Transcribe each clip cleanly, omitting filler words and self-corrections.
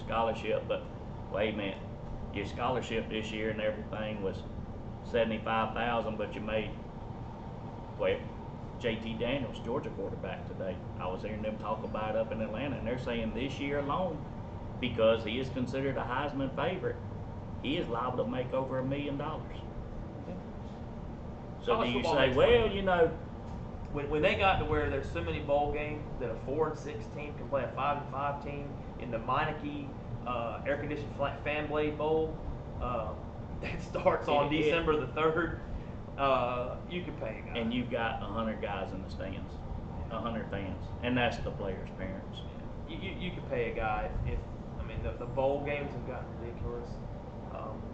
scholarship, but wait a minute, your scholarship this year and everything was 75,000, but you made, well, JT Daniels, Georgia quarterback today. I was hearing them talk about it up in Atlanta, and they're saying this year alone, because he is considered a Heisman favorite, he is liable to make over $1 million. So do you say, well, you know, when they got to where there's so many bowl games that a 4-6 team can play a 5-5 team in the Meineke air-conditioned fan blade bowl, that starts on December the 3rd. You can pay a guy. And you've got 100 guys in the stands, 100 fans, and that's the players' parents. You can pay a guy if I mean the bowl games have gotten ridiculous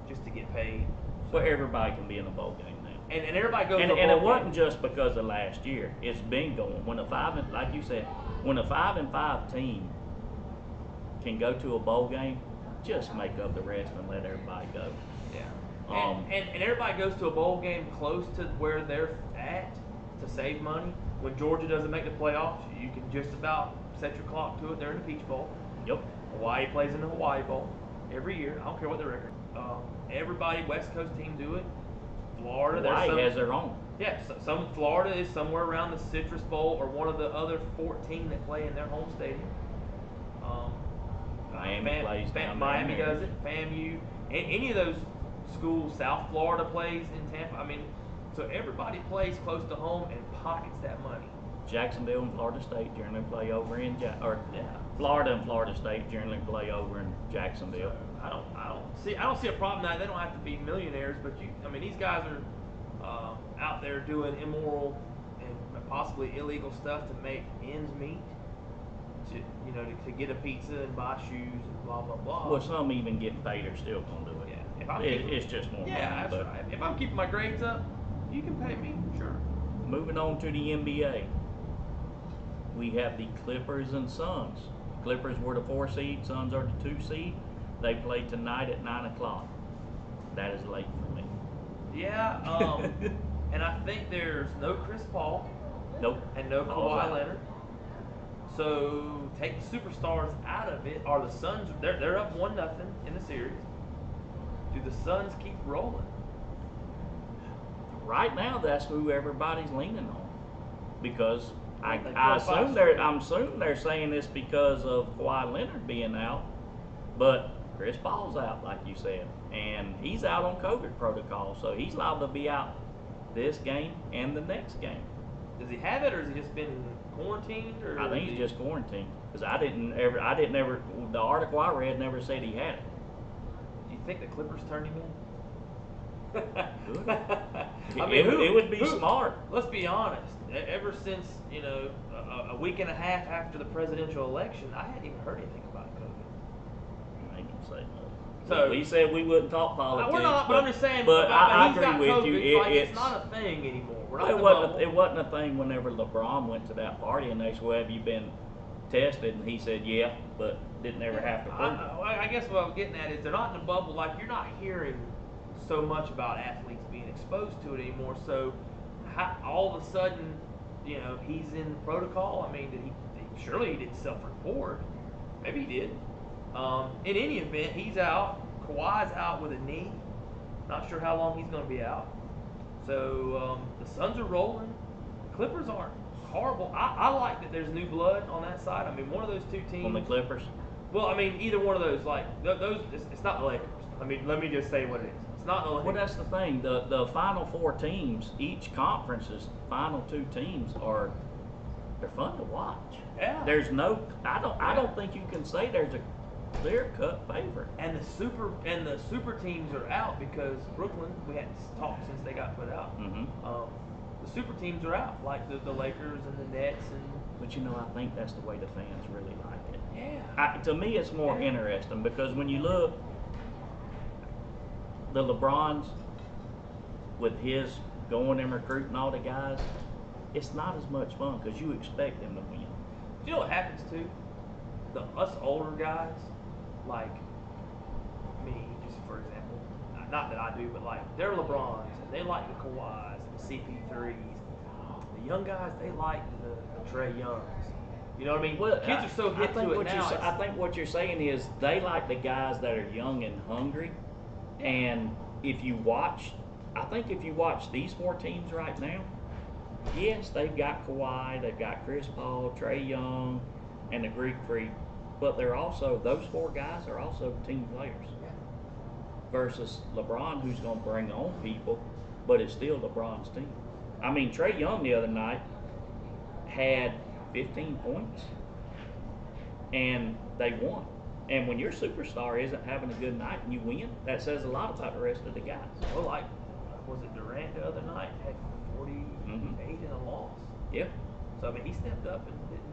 just to get paid. So everybody can be in a bowl game now. And everybody goes to a bowl and it game. wasn't just because of last year. It's been going. When like you said, when a 5-5 team can go to a bowl game, just make up the rest and let everybody go. Yeah. And everybody goes to a bowl game close to where they're at to save money. When Georgia doesn't make the playoffs, you can just about set your clock to it. They're in the Peach Bowl. Yep. Hawaii plays in the Hawaii Bowl every year. I don't care what the record. Everybody, West Coast team do it. Florida, Hawaii has their own. Yeah, some Florida is somewhere around the Citrus Bowl or one of the other 14 that play in their home stadium. Miami does it. FAMU, any of those schools. South Florida plays in Tampa. I mean, so everybody plays close to home and pockets that money. Jacksonville and Florida State generally play over in Florida and Florida State generally play over in Jacksonville. So I don't see a problem now. They don't have to be millionaires, but these guys are out there doing immoral and possibly illegal stuff to make ends meet. To get a pizza and buy shoes and blah blah blah. Well, some even get paid are still gonna do it. Yeah, it's just more money. Yeah, that's right. If I'm keeping my grades up, you can pay me, sure. Moving on to the NBA. We have the Clippers and Suns. Clippers were the 4 seed, Suns are the 2 seed. They play tonight at 9 o'clock. That is late for me. Yeah, and I think there's no Chris Paul. Nope. And no Kawhi Leonard. So take the superstars out of it. Are the Suns? They're up 1-0 in the series. Do the Suns keep rolling? Right now, that's who everybody's leaning on, because I'm assuming they're saying this because of Kawhi Leonard being out, but Chris Paul's out, like you said, and he's out on COVID protocol, so he's liable to be out this game and the next game. Does he have it, or has he just been quarantined? Or I think he's just quarantined, because the article I read never said he had it. Do you think the Clippers turned him in? Good. It would be smart. Let's be honest. Ever since a week and a half after the presidential election, I hadn't even heard anything about COVID. I ain't gonna say nothing. So we said we wouldn't talk politics. We're not, but I'm just saying. But I agree with COVID, you. It's not a thing anymore. It wasn't a thing whenever LeBron went to that party and they said, "Well, have you been tested?" And he said, "Yeah," but didn't ever have to prove it. I guess what I'm getting at is they're not in a bubble. Like, you're not hearing so much about athletes being exposed to it anymore. So all of a sudden, he's in protocol. I mean, surely he didn't self-report. Maybe he did. In any event, he's out. Kawhi's out with a knee. Not sure how long he's going to be out. So the Suns are rolling. The Clippers aren't horrible. I like that there's new blood on that side. I mean, one of those two teams. On the Clippers? Well, I mean, either one of those. Like those, it's not the Lakers. I mean, let me just say what it is. It's not the Lakers. Well, that's the thing. The final 4 teams, each conference's final 2 teams they're fun to watch. Yeah. There's no. I don't think you can say there's a clear-cut favorite. And the super teams are out because Brooklyn. We hadn't talked since they got put out. Mm-hmm. The super teams are out, like the Lakers and the Nets But I think that's the way the fans really like it. Yeah. To me, it's more interesting because when you look, the LeBrons with his going and recruiting all the guys, it's not as much fun because you expect them to win. Do you know what happens too? Us older guys, like me, just for example, not that I do, but like they're LeBrons and they like the Kawhis and the CP3s. The young guys, they like the Trae Youngs. You know what I mean? Well, Kids are so hit to it now. I think what you're saying is they like the guys that are young and hungry. And if you watch, I think if you watch these 4 teams right now, yes, they've got Kawhi, they've got Chris Paul, Trae Young, and the Greek Freak, but they're also, those 4 guys are also team players. Versus LeBron, who's going to bring on people, but it's still LeBron's team. I mean, Trae Young the other night had 15 points, and they won. And when your superstar isn't having a good night and you win, that says a lot about the rest of the guys. Well, like, was it Durant the other night had 48 in a loss? Yeah. So I mean, he stepped up and didn't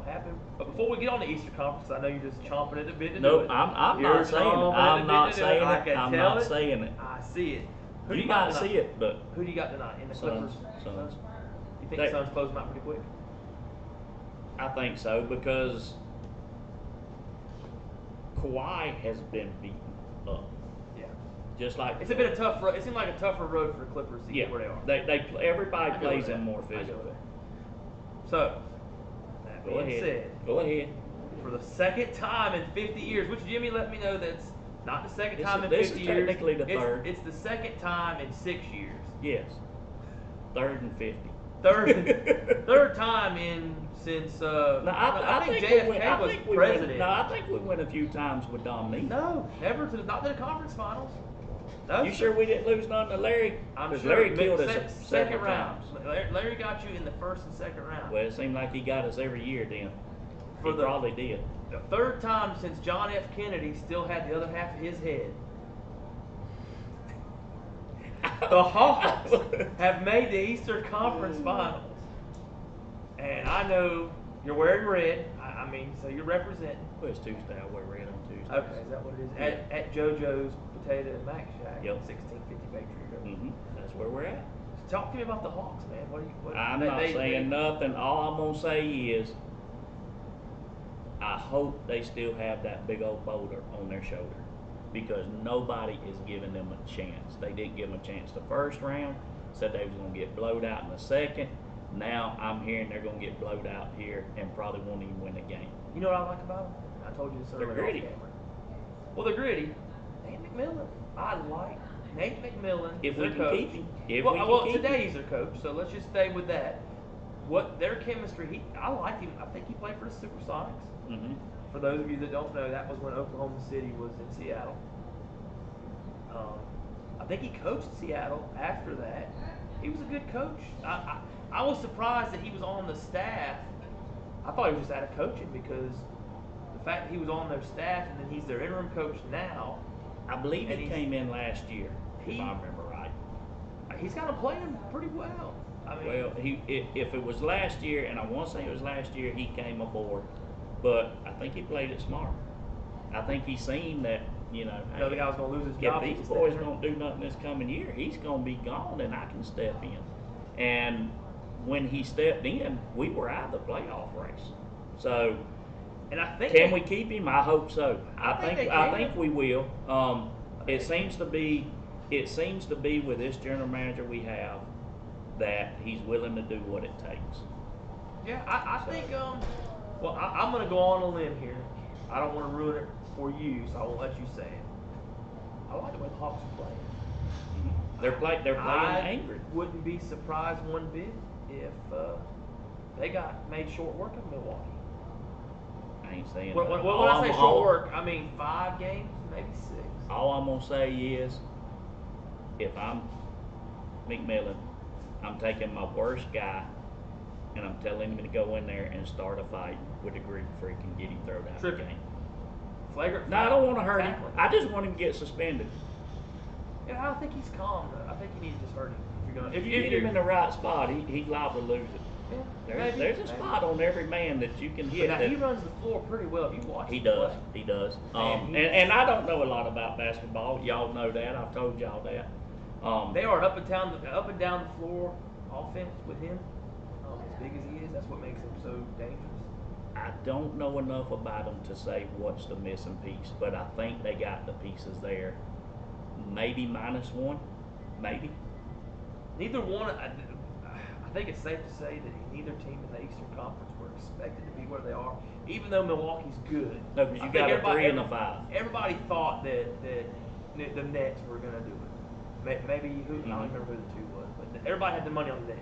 happen. But before we get on the Easter Conference, I know you're just chomping at the bit to do it. I'm not saying it. I'm not saying it. I'm not saying it. I see it. Who You do you got might tonight? see it, but Who do you got tonight in the Clippers? Suns. You think the Suns close them out pretty quick? I think so because Kawhi has been beaten up. Yeah. Just like It's been a tough road. It seemed like a tougher road for the Clippers to get where they are. Everybody I go plays with them that. more I go with physically. that. So, that Go being ahead. said, Go ahead. for the second time in 50 years, which Jimmy let me know that's not the second This time is- in this 50 is years. technically the third. It's the second time in 6 years. Yes. 3rd and 50. Third time since No, I think we JFK went- I was think we president. Went, no, I think we went a few times with Dominique. No, never not to the conference finals. No, You sure we didn't lose none to Larry? I'm 'Cause sure. Larry killed us Second several round. times. Larry got you in the first and second round. Well, it seemed like he got us every year then. For He the- probably did. The third time since John F. Kennedy still had the other half of his head. The Hawks have made the Eastern Conference Finals. And I know you're wearing red. I mean, so you're representing. Well, it's Tuesday. I wear red on Tuesday. Okay, is that what it is? At JoJo's Potato and Mac Shack, Yep. 1650 Baytree Rd. Mm-hmm. That's where we're at. Talk to me about the Hawks, man. I'm not saying nothing. All I'm going to say is I hope they still have that big old boulder on their shoulder because nobody is giving them a chance. They didn't give them a chance the first round, said they was going to get blowed out in the second. Now I'm hearing they're going to get blowed out here and probably won't even win a game. You know what I like about them? I told you this earlier. They're gritty. Off camera. Well, they're gritty. Nate McMillan. I like Nate McMillan. If we their can coach. keep him. If well, we can well keep today him. he's their coach, so let's just stay with that. What their chemistry, I like him. I think he played for the Supersonics. Mm-hmm. For those of you that don't know, that was when Oklahoma City was in Seattle. I think he coached Seattle after that. He was a good coach. I was surprised that he was on the staff. I thought he was just out of coaching because the fact that he was on their staff and then he's their interim coach now. I believe And he he's- came in last year, if He- I remember right. He's got him playing pretty well. I mean, Well, if it was last year, and I want to say it was last year, he came aboard, but I think he played it smart. I think he's seen that, you know, the other guy was going to lose his if job. these boys don't do nothing this coming year, he's going to be gone, and I can step in. And when he stepped in, we were out of the playoff race. So, and I think can we keep him? I hope so. I think they I can. think we will. It seems to be with this general manager we have that he's willing to do what it takes. Yeah, I think. Well, I'm going to go on a limb here. I don't want to ruin it for you, so I won't let you say it. I like the way the Hawks are playing. They're playing I angry. wouldn't be surprised one bit if they got made short work of Milwaukee. I ain't saying When that. I say short work, I mean 5 games, maybe 6. All I'm gonna say is, if I'm McMillan, I'm taking my worst guy, and I'm telling him to go in there and start a fight with the Greek Freak and get him thrown out of the game. Flagrant. No, I don't want to hurt him. tackling. I just want him to get suspended. Yeah, I think he's calm though. I think you need to just hurt him. If you get him in the right spot, he's liable to lose it. Yeah, There's a spot on every man that you can hit. But now that he runs the floor pretty well. If you watch he him does. play. He does. And And I don't know a lot about basketball. Y'all know that. I've told y'all that. They are up and down the floor offense with him. As big as he is, that's what makes him so dangerous. I don't know enough about them to say what's the missing piece, but I think they got the pieces there. Maybe -1, maybe. Neither one. I think it's safe to say that neither team in the Eastern Conference were expected to be where they are, even though Milwaukee's good. No, because I you think got a 3 and a 5. Everybody thought that the Nets were going to do it. Maybe I don't remember who the 2 was, but everybody had the money on the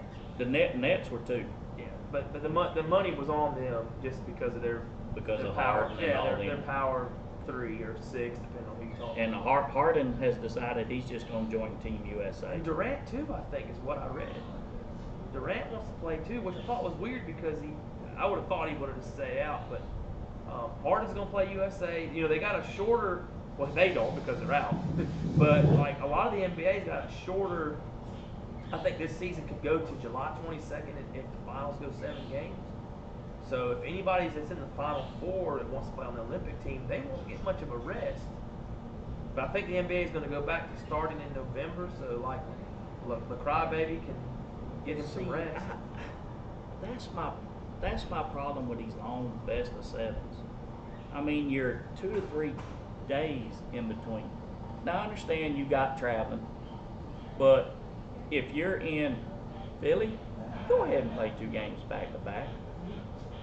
Nets. The Nets were 2. Yeah, but the money was on them just because of their power. Harden and all their them. power 3 or 6, depending on who you talk And about. Harden has decided he's just going to join Team USA. And Durant too, I think, is what I read. Durant wants to play too, which I thought was weird because I would have thought he wanted to stay out, but Harden's going to play USA. You know, they got a shorter. Well, they don't because they're out. But like a lot of the NBA's got a shorter. I think this season could go to July 22nd if the finals go 7 games. So if anybody that's in the Final Four that wants to play on the Olympic team, they won't get much of a rest. But I think the NBA is going to go back to starting in November, so like the crybaby can get him some rest. That's my problem with these long best of 7s. I mean, you're 2 to 3 days in between. Now I understand you got traveling, but if you're in Philly, go ahead and play 2 games back to back.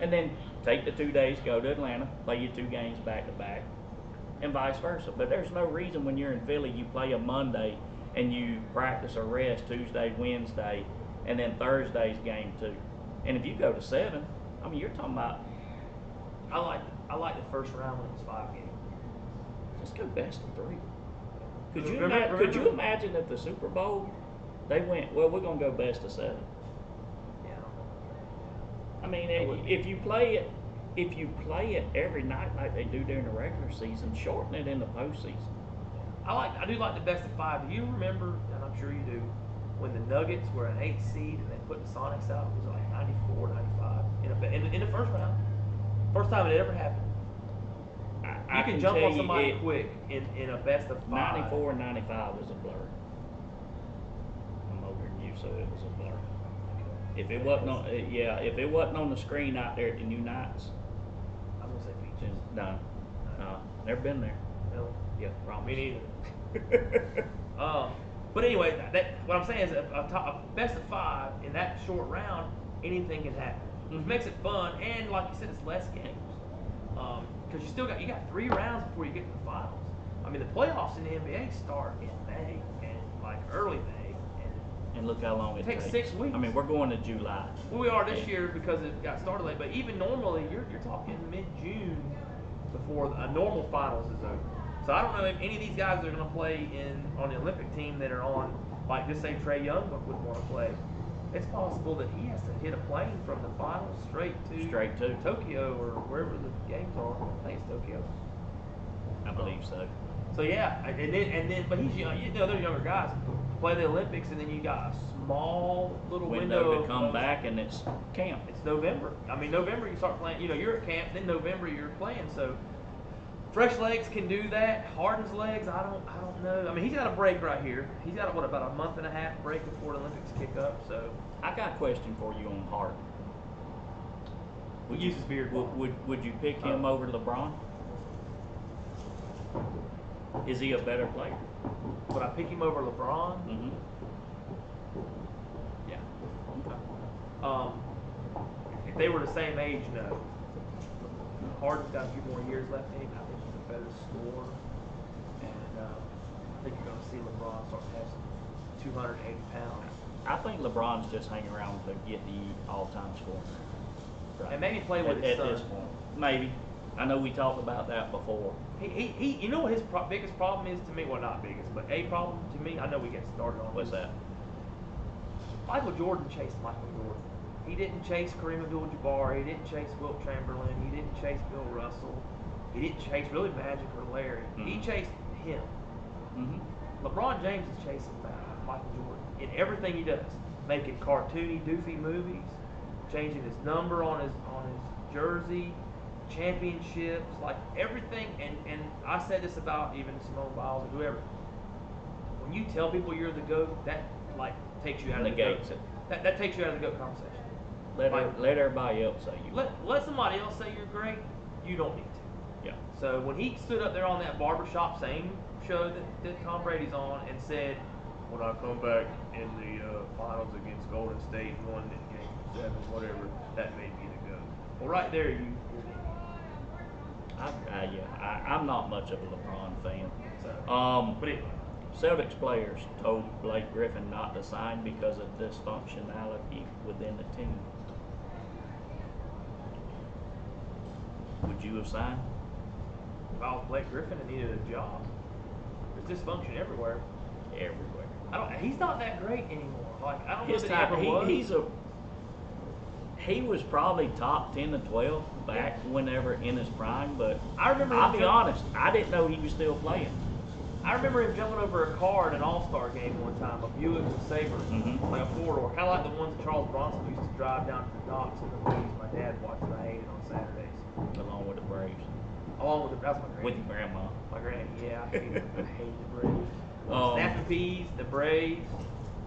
And then take the 2 days, go to Atlanta, play your 2 games back to back, and vice versa. But there's no reason when you're in Philly you play a Monday and you practice or rest Tuesday, Wednesday, and then Thursday's game 2. And if you go to 7, I mean, you're talking about. I like the first round when it was 5 games. Just go best of 3. Remember, Could you imagine if the Super Bowl they went, well, we're gonna go best of 7? Yeah. I mean, if you play it every night like they do during the regular season, shorten it in the postseason. I do like the best of 5. Do you remember, and I'm sure you do, when the Nuggets were an 8 seed and they put the Sonics out? It was like 94, 95 in the first round. First time it ever happened. You can jump on somebody quick in a best of 5. 94 and 95 was a blur. I'm older than you, so it was a blur. If it wasn't on, if it wasn't on the screen out there at the new Nights, I'm gonna say Peaches. no, never been there. No. Yeah, promise. Me neither. But anyway, what I'm saying is a best of 5 in that short round, anything can happen, which makes it fun. And like you said, it's less games because you got 3 rounds before you get to the finals. I mean, the playoffs in the NBA start in May and like early May, and look how long it takes 6 weeks. I mean, we're going to July. Well, we are this year because it got started late. But even normally, you're talking mid-June before a normal finals is over. So I don't know if any of these guys are going to play on the Olympic team that are on, like just say Trae Young would want to play. It's possible that he has to hit a plane from the finals straight to Tokyo or wherever the games are. I think it's Tokyo. I believe so. So yeah, and then but he's young. You know, they're younger guys play the Olympics, and then you got a small little window to come back, and it's camp. It's November. I mean, November you start playing. You know, you're at camp. Then November you're playing. So fresh legs can do that. Harden's legs, I don't know. I mean, he's got a break right here. He's got about a month and a half break before the Olympics kick up. So I got a question for you on Harden. Would use his beard. Would you pick him over LeBron? Is he a better player? Would I pick him over LeBron? Mm-hmm. Yeah. Okay. If they were the same age, no. Harden's got a few more years left in him. I think he's a better scorer. And I think you're going to see LeBron start passing 280 pounds. I think LeBron's just hanging around to get the all-time scorer. Right. And maybe play with his son. At this point. Maybe. I know we talked about that before. He you know what his biggest problem is to me? Well, not biggest, but a problem to me. I know we get started on What's this. that? Michael Jordan chased Michael Jordan. He didn't chase Kareem Abdul-Jabbar. He didn't chase Wilt Chamberlain. He didn't chase Bill Russell. He didn't chase really Magic or Larry. Mm-hmm. He chased him. Mm-hmm. LeBron James is chasing Michael Jordan in everything he does, making cartoony, doofy movies, changing his number on his jersey, championships, like everything. And I said this about even Simone Biles and whoever. When you tell people you're the GOAT, that like takes you out of the GOAT. That takes you out of the GOAT conversation. Let everybody else say you. Let somebody else say you're great. You don't need to. Yeah. So when he stood up there on that barbershop, same show that Tom Brady's on, and said, "When I come back in the finals against Golden State and won in Game 7, whatever, that made me the GOAT." Well, right there, you're I'm not much of a LeBron fan. but anyway. Celtics players told Blake Griffin not to sign because of dysfunctionality within the team. Would you have signed? If I was Blake Griffin and needed a job, there's dysfunction everywhere. Everywhere. He's not that great anymore. Like I don't know His that he time, ever was. he was probably top 10 to 12 back whenever in his prime, but I remember. I'll be honest, I didn't know he was still playing. I remember him jumping over a car at an All-Star game one time, a Buick and Sabre, like a four-door, kind of like the ones that Charles Bronson used to drive down to the docks in the movies. My dad watched it. I hated on Saturdays. Along with the Braves. Along with that's my granny. With your grandma. My granny, yeah, I hated the Braves. Snapping peas, the Braves,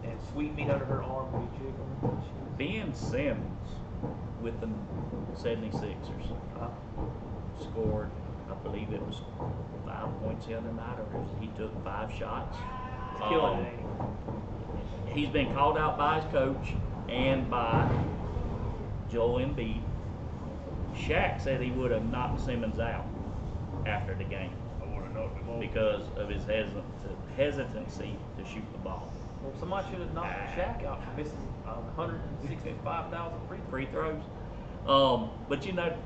and sweet meat under her arm would be jiggling. Ben Simmons with the 76ers scored, I believe it was 5 points the other night, or he took 5 shots. He's killing it. He's been called out by his coach and by Joel Embiid. Shaq said he would have knocked Simmons out after the game because of his hesitancy to shoot the ball. Well, somebody should have knocked Shaq out for missing 165,000 free throws. But you know,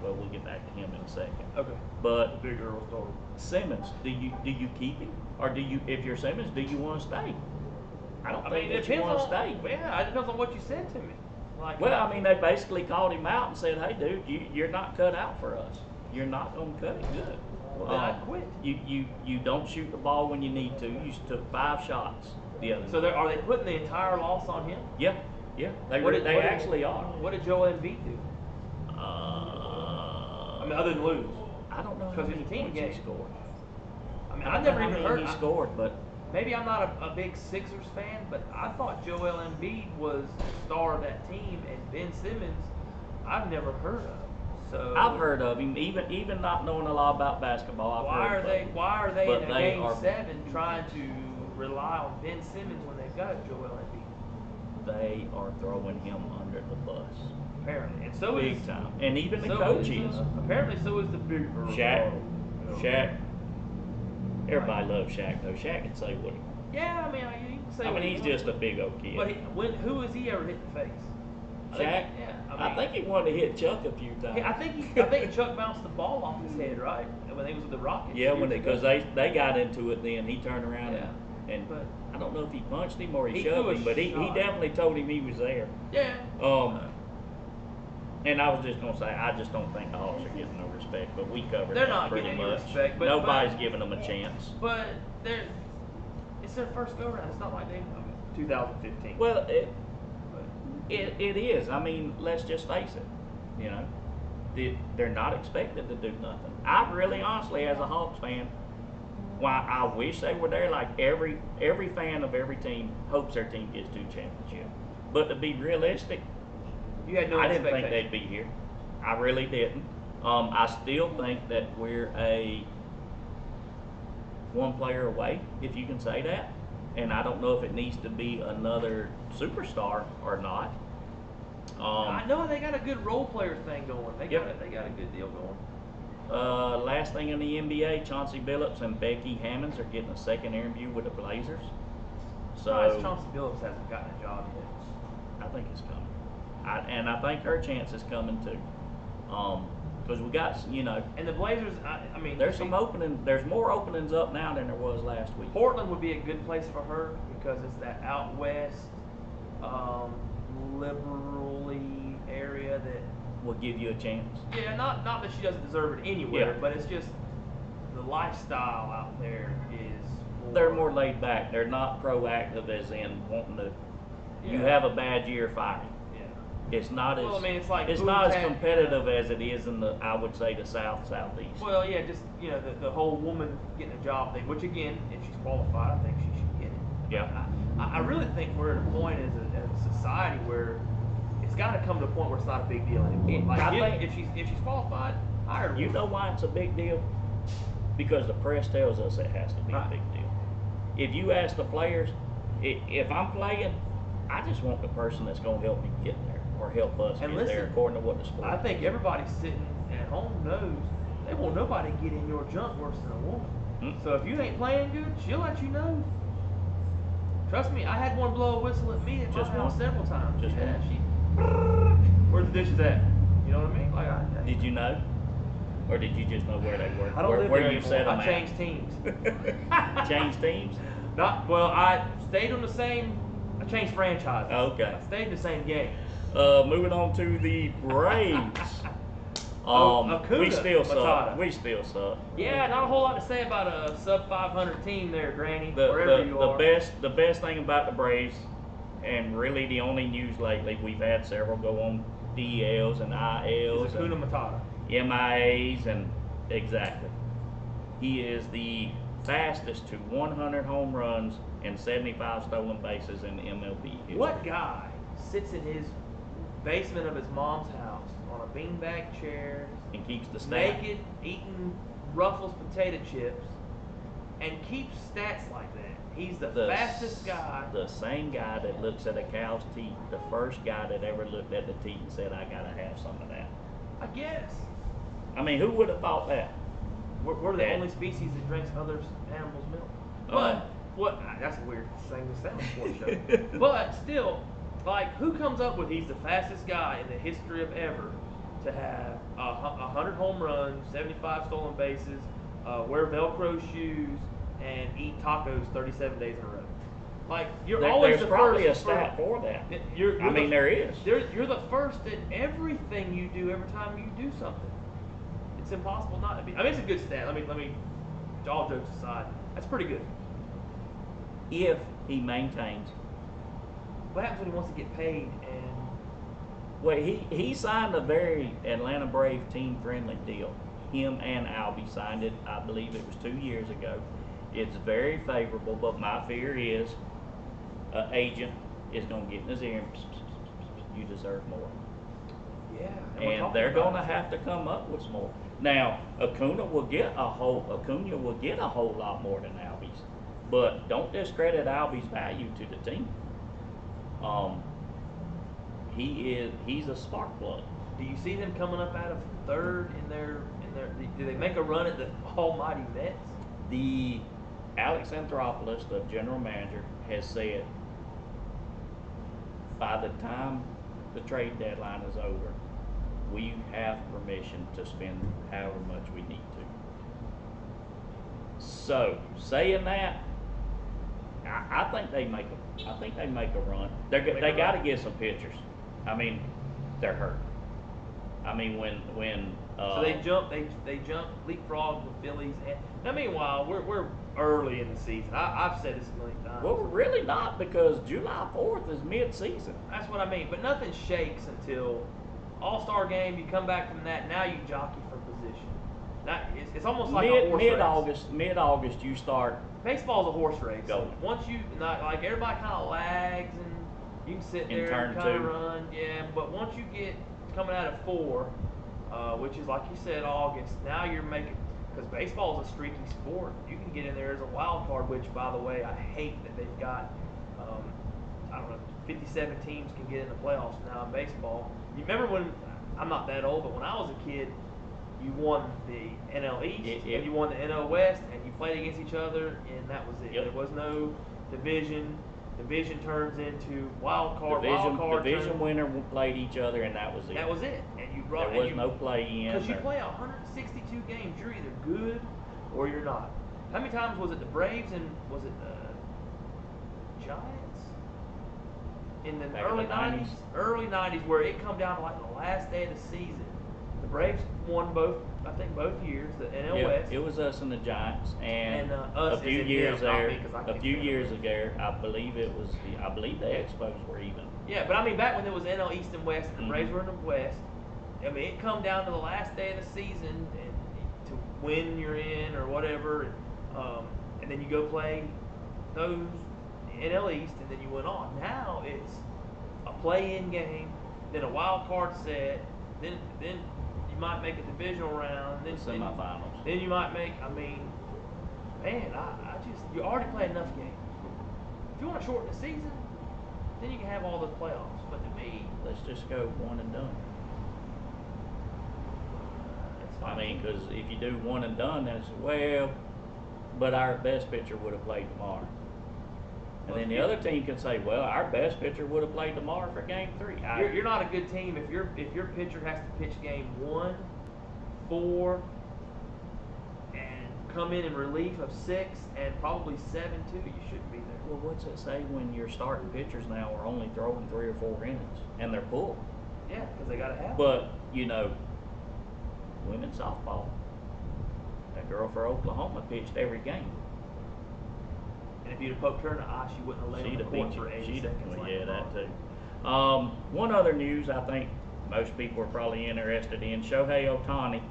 well, we'll get back to him in a second. Okay. But Big Earl story. Simmons, do you keep him, or do you? If you're Simmons, do you want to stay? I don't think that you want to stay. Yeah, it depends on what you said to me. Like, well, I mean, they basically called him out and said, "Hey, dude, you're not cut out for us. You're not gonna cut it good." Well, then I quit. You don't shoot the ball when you need to. You took 5 shots the other. So are they putting the entire loss on him? Yeah. They actually are. What did Joel Embiid do? I mean, other than lose. I don't know because his team he game scored. I mean, I never even heard he scored, but maybe I'm not a big Sixers fan, but I thought Joel Embiid was the star of that team, and Ben Simmons, I've never heard of. So I've heard of him, even not knowing a lot about basketball. Why are they in a game 7 trying to rely on Ben Simmons when they've got Joel Embiid? They are throwing him under the bus. Apparently, and so big time, and even the coaches. Apparently, so is the big Shaq. Everybody loves Shaq though. Shaq can say what he wants. Yeah, I mean, you can say. I mean, he's just a big old kid. But who has he ever hit in the face? Shaq. I think he wanted to hit Chuck a few times. I think Chuck bounced the ball off his head, right? When he was with the Rockets. Yeah, because they got into it. Then he turned around and but I don't know if he punched him or he shoved him, but he definitely told him he was there. Yeah. And I was just gonna say, I just don't think the Hawks are getting no respect, but we covered They're that not pretty getting much. any respect, but nobody's giving them a chance. But it's their first go round. It's not like 2015. Well, it is. I mean, let's just face it. You know, they're not expected to do nothing. I really, honestly, as a Hawks fan, why I wish they were there. Like every fan of every team hopes their team gets 2 championships. But to be realistic, you had no I didn't think they'd be here. I really didn't. I still think that we're a 1 player away, if you can say that. And I don't know if it needs to be another superstar or not. I know they got a good role player thing going. They got a good deal going. Last thing in the NBA, Chauncey Billups and Becky Hammonds are getting a second interview with the Blazers. So Chauncey Billups hasn't gotten a job yet. I think it's coming. I think her chance is coming too. Because we got, and the Blazers. I mean, there's some opening. There's more openings up now than there was last week. Portland would be a good place for her because it's that out west, liberally area that will give you a chance. Yeah, not that she doesn't deserve it anywhere, but it's just the lifestyle out there is. They're more laid back. They're not proactive, as in wanting to. You have a bad year, fire. It's not as. Well, I mean, it's like it's not as competitive as it is in the. I would say the southeast. Well, yeah, just the whole woman getting a job thing. Which again, if she's qualified, I think she should get it. Yeah. I really think we're at a point as a society where it's got to come to a point where it's not a big deal anymore. Like if she's qualified, hire her. You know why it's a big deal? Because the press tells us it has to be a big deal. If you ask the players, if I'm playing, I just want the person that's going to help me get there. or help us And get there listen, according to what the sport. I think everybody sitting at home knows they won't nobody get in your junk worse than a woman. So if you ain't playing good, she'll let you know. Trust me, I had one blow a whistle at me at Just my house one? several times. Just yeah, one? she. Where's the dishes at? You know what I mean? Like Did you know, or did you just know where they were? I don't live where there you anymore. set them I changed teams. Changed teams? Not well. I stayed on the same. I changed franchises. Okay. I stayed in the same game. Moving on to the Braves. Acuna We still suck. Matata. We still suck. Yeah, not a whole lot to say about a sub 500 team there, Granny. The wherever you are. the best thing about the Braves, and really the only news lately, we've had several go on DLs and ILs Is Acuna Matata. and MIAs, and exactly. He is the fastest to 100 home runs and 75 stolen bases in MLB history. What guy sits in his basement of his mom's house on a beanbag chair, And keeps the stat. naked, eating Ruffles potato chips, and keeps stats like that? He's the fastest guy. The same guy that looks at a cow's teeth, the first guy that ever looked at the teeth and said, I gotta have some of that. I guess. I mean, who would have thought that? We're the Yeah. only species that drinks other animals' milk. Uh-huh. But that's a weird thing to say on a sports show. But still, like, who comes up with he's the fastest guy in the history of ever to have 100 home runs, 75 stolen bases, wear Velcro shoes, and eat tacos 37 days in a row? Like, you're always There's the probably first. a stat for that. You're I mean, there is. You're the first at everything you do every time you do something. It's impossible not to be. I mean, it's a good stat. Let me. All jokes aside, that's pretty good. If he maintains. What happens when he wants to get paid? And Well, he signed a very Atlanta Brave team-friendly deal. Him and Albie signed it, I believe it was 2 years ago. It's very favorable, but my fear is an agent is going to get in his ear and you deserve more. yeah, And they're going to have to come up with some more. Now, Acuna will get a whole lot more than Albie's, but don't discredit Albie's value to the team. He's a spark plug. Do you see them coming up out of third in their? Do they make a run at the almighty Mets? The Alex Anthopoulos, the general manager, has said by the time the trade deadline is over, we have permission to spend however much we need to. So, saying that, I think they make a run. They got to get some pitchers. I mean, they're hurt. I mean, when So they jump leapfrog the Phillies. And now, meanwhile, we're early in the season. I've said this a million times. well, we're really not, because July 4th is mid-season. That's what I mean. But nothing shakes until All-Star game. You come back from that. Now you jockey for position. It's almost like a horse race. Mid-August, you start. Baseball's a horse race. Going. Once you like everybody kind of lags and you can sit In there turn and kind of two. run. Yeah, but once you get coming out of 4, which is like you said, August. Now you're making, because baseball is a streaky sport. You can get in there as a wild card, which, by the way, I hate that they've got. I don't know, 57 teams can get in the playoffs now in baseball. You remember when? I'm not that old, but when I was a kid, you won the NL East and you won the NL West, and you played against each other, and that was it. Yep. There was no division. Division turns into wild card. Division winner played each other, and that was it. That was it. And you There was no play-in. Because you play 162 games, you're either good or you're not. How many times was it the Braves and was it the Giants in the Back early in the 90s? 90s. Early 90s, where it come down to like the last day of the season. The Braves won both years, the NL Yeah, West. it was us and the Giants, and us a few is in years them, not there, me, 'cause I a can't few stand years them. ago, I believe the Expos were even. Yeah, but I mean, back when there was NL East and West, the Mhm. Braves were in the West. I mean, it come down to the last day of the season and to win you're in or whatever, and then you go play those NL East, and then you went on. Now it's a play-in game, then a wild card set, then you might make a divisional round, then Semifinals. Then you might make. I mean, man, I just you already play enough games. If you want to shorten the season, then you can have all those playoffs. but to me, let's just go one and done. it's I fine. mean, because if you do one and done, then it's, well, but our best pitcher would have played tomorrow. And then the other team can say, well, our best pitcher would have played tomorrow for game 3. You're not a good team if your pitcher has to pitch game 1, 4, and come in relief of 6 and probably 7 too. You shouldn't be there. Well, what's it say when your starting pitchers now are only throwing 3 or 4 innings and they're pulled? Yeah, because they gotta have. But women's softball, that girl for Oklahoma pitched every game. And if you'd have poked her in the eye, she wouldn't have laid on the court for 80 seconds. Well, yeah, that too. One other news I think most people are probably interested in: Shohei Ohtani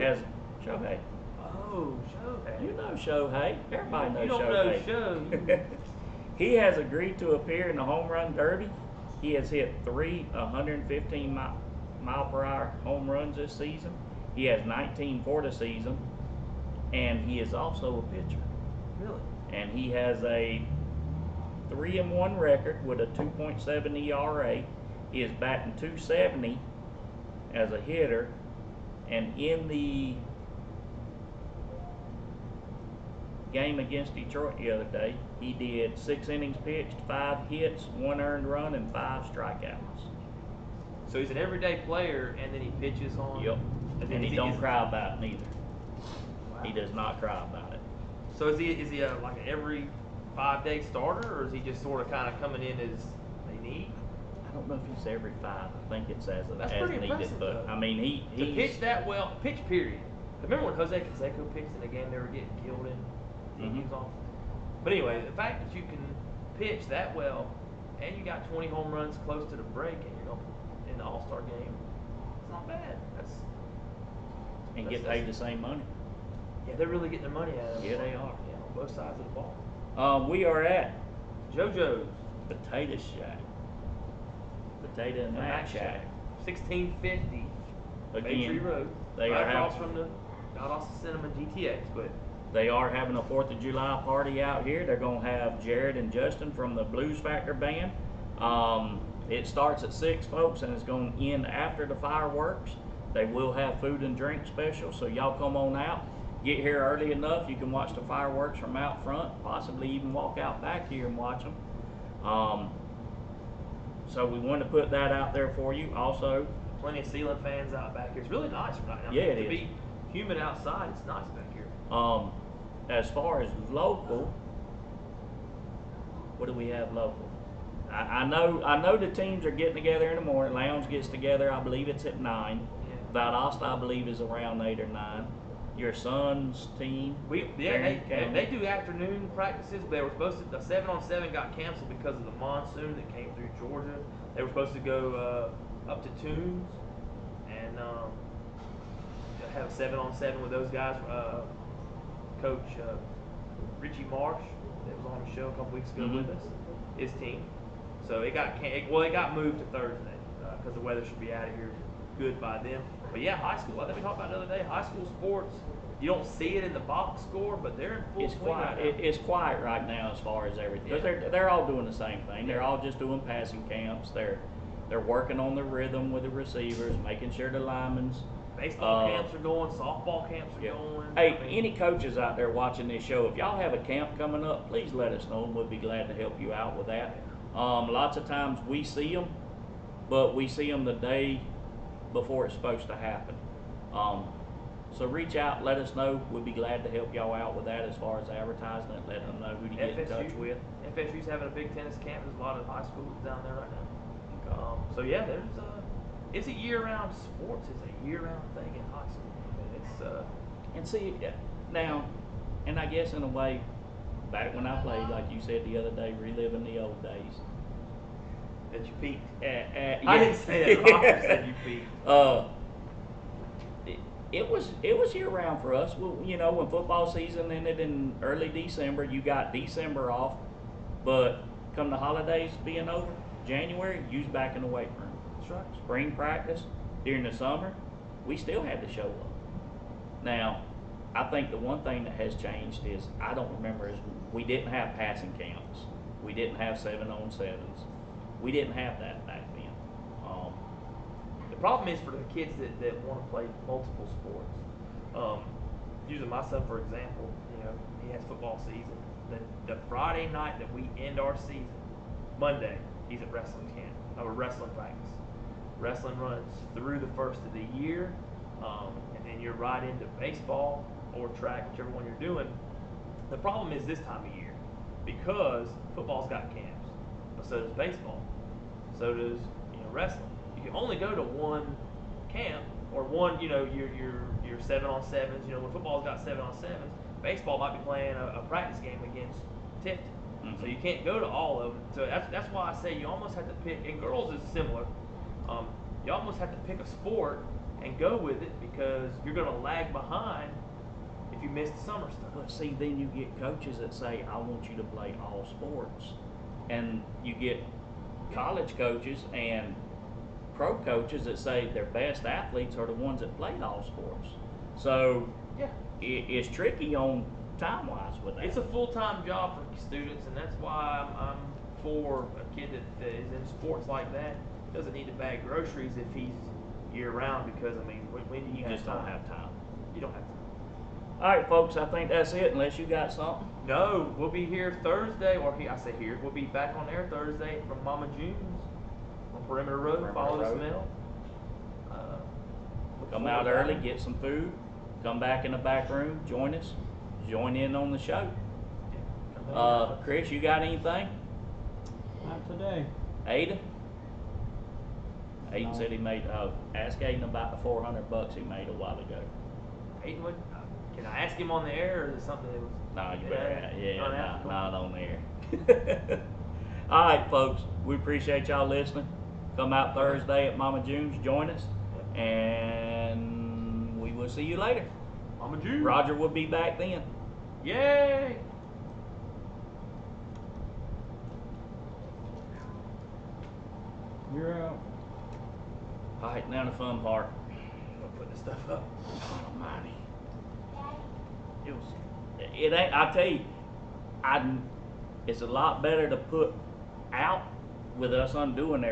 has Shohei. Oh, Shohei. You know Shohei. Everybody knows You don't Shohei. know Show. He has agreed to appear in the home run derby. He has hit 3 115-mile-per-hour home runs this season. He has 19 for the season, and he is also a pitcher. Really? And he has a 3-1 record with a 2.7 ERA. He is batting .270 as a hitter, and in the game against Detroit the other day, he did 6 innings pitched, 5 hits, 1 earned run, and 5 strikeouts. So he's an everyday player, and then he pitches on. Yep. And he don't is- cry about it neither. Wow. He does not cry about it. So is he like an every 5-day starter, or is he just sort of kind of coming in as they need? I don't know if he's every 5. I think it's as That's as pretty needed. impressive, But though. I mean, To he's pitch that well, pitch period. Remember when Jose Canseco pitched in a game they were getting killed in? He was on. But anyway, the fact that you can pitch that well, and you got 20 home runs close to the break, and you're in the All-Star game, it's not bad. and get paid the same money. Yeah, they're really getting their money out of it. Yeah, they are. Yeah, on both sides of the ball. We are at JoJo's. Potato Shack. Potato and Mac Shack. 1650 Again, Baytree Rd. they right are across having, from the Valdosta Cinema GTX, but they are having a 4th of July party out here. They're going to have Jared and Justin from the Blues Factor Band. It starts at 6, folks, and it's going to end after the fireworks. They will have food and drink specials, so y'all come on out. Get here early enough, you can watch the fireworks from out front, possibly even walk out back here and watch them. So we want to put that out there for you. Also, plenty of ceiling fans out back here. It's really nice right now. Yeah, it to is. be humid outside, it's nice back here. as far as local, what do we have local? I know the teams are getting together in the morning. Lounge gets together, I believe it's at 9. Yeah. Valdosta, I believe, is around 8 or 9. Your son's team, They do afternoon practices, but they were supposed to. The 7-on-7 got canceled because of the monsoon that came through Georgia. They were supposed to go up to Tunes and have a 7-on-7 with those guys. Coach Richie Marsh, that was on the show a couple weeks ago with us, his team. So it got moved to Thursday because the weather should be out of here good by then. But yeah, high school. I think we talked about the other day. High school sports. You don't see it in the box score, but they're in full it's swing quiet. right now. It's quiet right now as far as everything. Yeah. Because they're all doing the same thing. They're all just doing passing camps. They're working on the rhythm with the receivers, making sure the linemen's. Baseball camps are going. Softball camps are going. Hey, any coaches out there watching this show, if y'all have a camp coming up, please let us know, and we'll be glad to help you out with that. Lots of times we see them, but we see them the day before it's supposed to happen. So reach out, let us know. We'll be glad to help y'all out with that as far as advertising it, letting them know who to get in touch with. FSU's having a big tennis camp. There's a lot of high schools down there right now. So yeah, it's a year-round sports. It's a year-round thing in high school. It's And see, now, and I guess in a way, back when I played, like you said the other day, reliving the old days. that you peaked. Yeah. I didn't say that. Roger said you peaked. It was year round for us. Well, when football season ended in early December, you got December off, but come the holidays being over, January, you was back in the weight room. That's right. Spring practice during the summer, we still had to show up. Now, I think the one thing that has changed is we didn't have passing camps. We didn't have 7-on-7s. We didn't have that back then. The problem is for the kids that want to play multiple sports. Using my son for example, he has football season. The Friday night that we end our season, Monday, he's at wrestling camp, or wrestling practice. Wrestling runs through the first of the year, and then you're right into baseball or track, whichever one you're doing. The problem is this time of year, because football's got camps, but so does baseball, so does wrestling. You can only go to one camp or one, your 7-on-7s. When football's got 7-on-7s, baseball might be playing a practice game against Tifton. Mm-hmm. So you can't go to all of them. So that's why I say you almost have to pick. And girls is similar. You almost have to pick a sport and go with it, because you're going to lag behind if you miss the summer stuff. But see, then you get coaches that say, I want you to play all sports. And you get college coaches and pro coaches that say their best athletes are the ones that played all sports. So yeah, it's tricky on time-wise with that. It's a full-time job for students, and that's why I'm for a kid that is in sports like that. Doesn't need to bag groceries if he's year-round, because, when do You just don't have time. You don't have time. All right, folks, I think that's it, unless you got something. No, we'll be here Thursday, we'll be back on air Thursday from Mama June's on Perimeter Road. Follow the smell. Come out early, get some food, come back in the back room, join us, join in on the show. Chris, you got anything? Not today. Aiden? Aiden said he made, ask Aiden about the $400 he made a while ago. Aiden, can I ask him on the air, or is it something that was... No, you better, not on the air. All All right, folks, we appreciate y'all listening. Come out Thursday at Mama June's, join us, and we will see you later. Mama June. Roger will be back then. Yay! You're out. All right, now the fun part. I'm gonna put this stuff up. God almighty. It ain't, I tell you, it's a lot better to put out with us undoing everything.